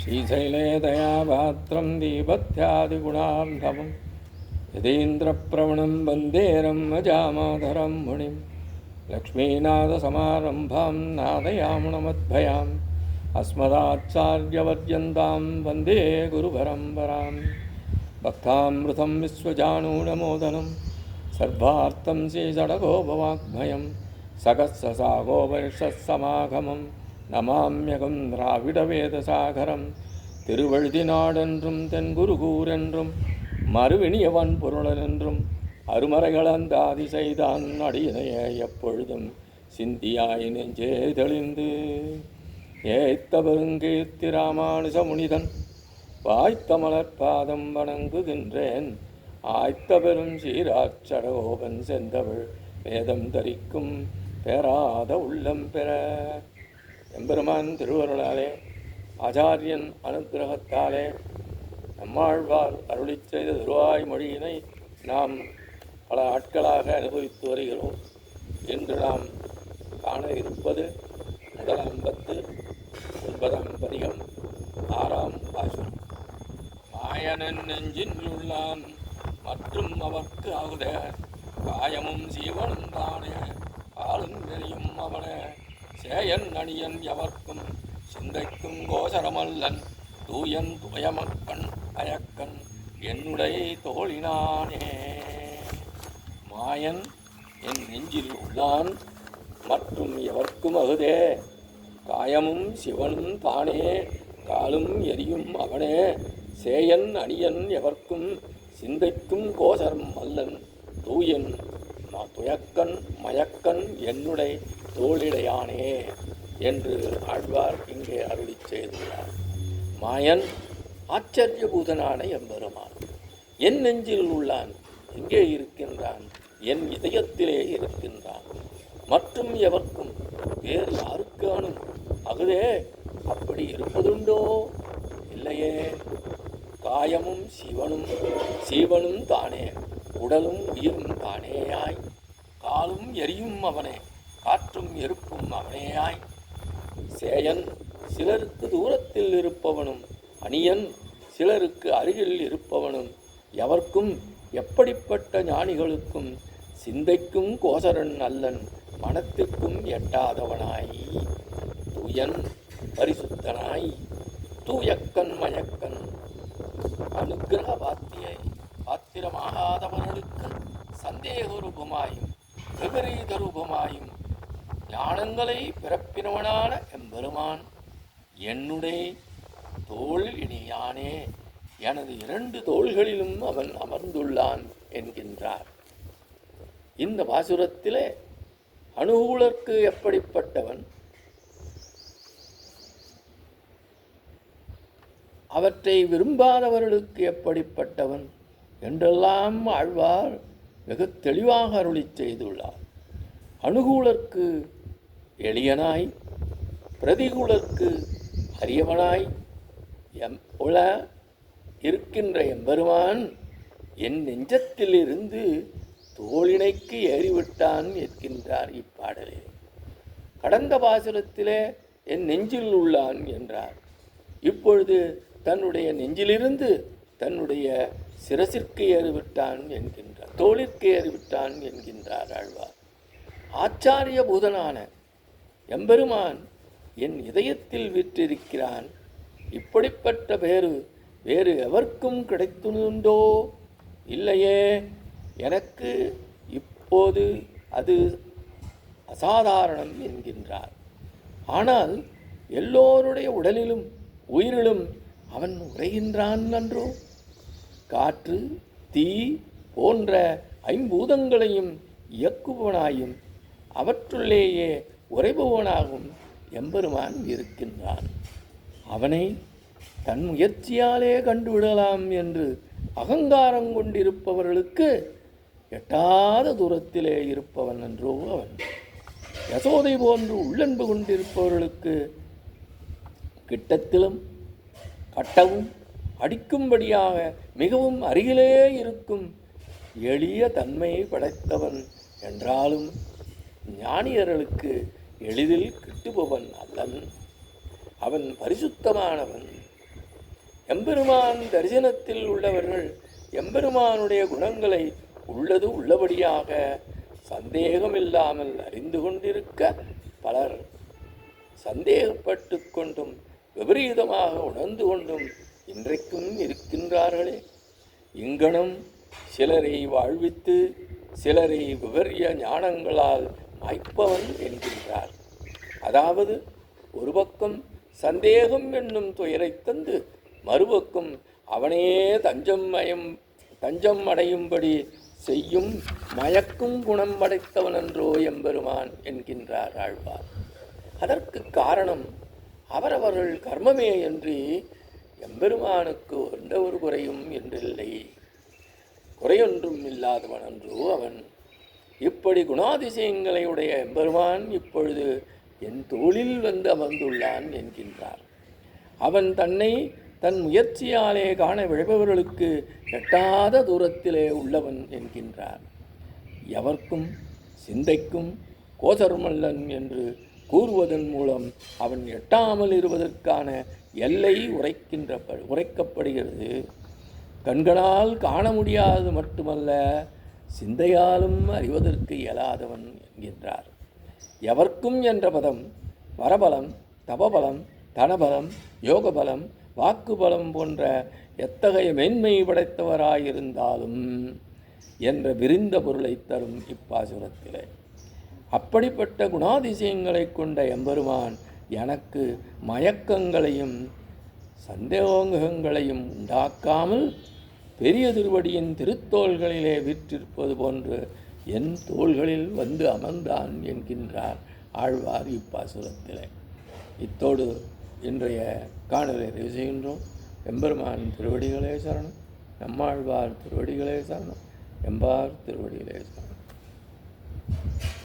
श्रीशैले दयापात्रं दीपत्यादिगुणार्णवं यतीन्द्रप्रवणं वन्दे रम्यजामाधरं मुनिं लक्ष्मीनाथसमारम्भां नादयामुणमध्वयाम् अस्मदाचार्यवर्यन्तां वन्दे गुरुपरम्परां भक्तामृतं विश्वजानूनमोदनं सर्वार्थं श्रीषडगोपवाङ्मयं सकत्ससागोपनिषत्समागमं नमाम्यகம் திராவிடவேதசாகரம் திருவழுதினாடென்றும் தென்குருகூரென்றும் மறுவினியவன் பொருளென்றும் அருமறைகளந்தாதி செய்தான் அடியினைய எப்பொழுதும் சிந்தியாய் நெஞ்சே தெளிந்து ஏத்த பெருங்கீர்த்தி ராமானுஜ முனிதன் வாய்த்த மலர்பாதம் வணங்குகின்றேன் ஆய்த்த பெரும் சீராச்சடகோபன் செந்தவள் வேதம் தரிக்கும் பெறாத உள்ளம் பெற. எம்பெருமான் திருவருளாலே ஆச்சாரியன் அனுக்கிரகத்தாலே நம்மாழ்வார் அருளிச் செய்த திருவாய்மொழியினை நாம் பல நாட்களாக அனுபவித்து வருகிறோம். இன்று நாம் காண இருப்பது முதலாம் பத்து 9ஆம் பதிகம் 6ஆம் பாசுரம். மாயனன் நெஞ்சின் உள்ளான் மற்றும் அவர்க்கு ஆகுத காயமும் சீவனும் தானே ஆளும் வெளியும் அவனே சேயன் அணியன் எவர்க்கும் சிந்தைக்கும் கோசரமல்லன் தூயன் துயமக்கண் அயக்கன் என்னுடைய தோழினானே. மாயன் என் நெஞ்சில் உள்ளான் மற்றும் எவர்க்கும் அகுதே காயமும் சிவனும் தானே காலும் எரியும் அவனே சேயன் அணியன் எவர்க்கும் சிந்தைக்கும் கோசரம் அல்லன் தூயன் துயக்கன் மயக்கன் என்னுடைய தோளிடையானே என்று ஆழ்வார் இங்கே அருளிச் செய்துள்ளார். மாயன் ஆச்சரியபூதனான எம்பெருமான் என் நெஞ்சில் உள்ளான். எங்கே இருக்கின்றான்? என் இதயத்திலே இருக்கின்றான். மற்றும் எவர்க்கும் வேறு யாருக்கானும் அகுதே அப்படி இருப்பதுண்டோ? இல்லையே. காயமும் சீவனும் தானே உடலும் உயிரும் தானேயாய் காலும் எரியும் அவனே காற்றும் எருப்பும் அவனேயாய் சேயன் சிலருக்கு தூரத்தில் இருப்பவனும் அணியன் சிலருக்கு அருகில் இருப்பவனும் எவர்க்கும் எப்படிப்பட்ட ஞானிகளுக்கும் சிந்தைக்கும் கோசரன் அல்லன் மனத்திற்கும் எட்டாதவனாய் தூயன் பரிசுத்தனாய் தூயக்கண் மயக்கன் அனுக்கிரக பாத்திரமாகாதவர்களுக்கு சந்தேக ரூபமாயும் விபரீத ரூபமாயும் ஞானங்களை பிறப்பினவனான எம்பெருமான் என்னுடைய தோள் இனியானே எனது 2 தோள்களிலும் அவன் அமர்ந்துள்ளான் என்கின்றார். இந்த பாசுரத்திலே அனுகூலர்க்கு எப்படிப்பட்டவன், அவற்றை விரும்பாதவர்களுக்கு எப்படிப்பட்டவன் என்றெல்லாம் ஆழ்வார் வெகு தெளிவாக அருளிச் செய்துள்ளார். அனுகூலர்க்கு எளியனாய் பிரதிகூலர்க்கு அரியவனாய் இருக்கின்ற எம்பெருமான் என் நெஞ்சத்தில் இருந்து தோளினைக்கு ஏறிவிட்டான் என்கின்றார் இப்பாடலே. கடந்த பாசுரத்திலே என் நெஞ்சில் உள்ளான் என்றார். இப்பொழுது தன்னுடைய நெஞ்சிலிருந்து தன்னுடைய சிரசிற்கு ஏறிவிட்டான் என்கின்றார், தோளிற்கு ஏறிவிட்டான் என்கின்றார் ஆழ்வார். ஆச்சாரிய பூதனான எம்பெருமான் என் இதயத்தில் விற்றிருக்கிறான். இப்படிப்பட்ட வேறு எவர்க்கும் கிடைத்துண்டோ? இல்லையே. எனக்கு இப்போது அது அசாதாரணம் என்கின்றார். ஆனால் எல்லோருடைய உடலிலும் உயிரிலும் அவன் உரைகின்றான் நன்றோ? காற்று தீ போன்ற 5 பூதங்களையும் இயக்குபவனாயும் அவற்றுள்ளேயே உறைபவனாகவும் எம்பெருமான் இருக்கின்றான். அவனை தன் முயற்சியாலே கண்டுவிடலாம் என்று அகங்காரம் கொண்டிருப்பவர்களுக்கு எட்டாத தூரத்திலே இருப்பவன் என்றோ அவன். யசோதை போன்று உள்ளன்பு கொண்டிருப்பவர்களுக்கு கிட்டத்திலும் கட்டவும் அடிக்கும்படியாக மிகவும் அருகிலே இருக்கும் எளிய தன்மை படைத்தவன் என்றாலும் ஞானியர்களுக்கு எளிதில் கிட்டுபவன் அல்லன். அவன் பரிசுத்தமானவன், எம்பெருமான் தரிசனத்தில் உள்ளவர்கள் எம்பெருமானுடைய குணங்களை உள்ளது உள்ளபடியாக சந்தேகமில்லாமல் அறிந்து கொண்டிருக்க, பலர் சந்தேகப்பட்டு கொண்டும் விபரீதமாக உணர்ந்து கொண்டும் இன்றைக்கும் இருக்கின்றார்களே. இங்கனம் சிலரை வாழ்வித்து சிலரை விபரிய ஞானங்களால் மாய்ப்பவன் என்கின்றார். அதாவது ஒரு பக்கம் சந்தேகம் என்னும் துயரை தந்து, மறுபக்கம் அவனே தஞ்சம் அடையும்படி செய்யும் மயக்கும் குணம் படைத்தவனன்றோ எம்பெருமான் என்கின்றார் ஆழ்வார். அதற்கு காரணம் அவரவர்கள் கர்மமே என்று எம்பெருமானுக்கு எந்த ஒரு குறையும் என்றில்லை. குறையொன்றும் இல்லாதவனன்றோ அவன். இப்படி குணாதிசயங்களை உடைய எம்பெருமான் இப்பொழுது என் தோளில் வந்து அமர்ந்துள்ளான் என்கின்றார். அவன் தன்னை தன் முயற்சியாலே காண விழைபவர்களுக்கு எட்டாத தூரத்திலே உள்ளவன் என்கின்றார். எவர்க்கும் சிந்தைக்கும் கோசர்மல்லன் என்று கூறுவதன் மூலம் அவன் எட்டாமல் இருப்பதற்கான எல்லை உரைக்கப்படுகிறது. கண்களால் காண முடியாது மட்டுமல்ல, சிந்தையாலும் அறிவதற்கு இயலாதவன் என்கின்றார். எவர்க்கும் என்ற பதம் வரபலம், தபபலம், தனபலம், யோகபலம், வாக்குபலம் போன்ற எத்தகைய மேன்மை படைத்தவராயிருந்தாலும் என்ற விரிந்த பொருளை தரும் இப்பாசுரத்திலே. அப்படிப்பட்ட குணாதிசயங்களை கொண்ட எம்பெருமான் எனக்கு மயக்கங்களையும் சந்தேகங்களையும் உண்டாக்காமல் பெரிய திருவடியின் திருத்தோள்களிலே வீற்றிருப்பது போன்று என் தோள்களில் வந்து அமர்ந்தான் என்கின்றார் ஆழ்வார் இப்பாசுரத்திலே. இத்தோடு இன்றைய காணலை நிறைவு செய்கின்றோம். எம்பெருமான் திருவடிகளே சரணம். நம்மாழ்வார் திருவடிகளே சரணம். எம்பார் திருவடிகளே சரணம்.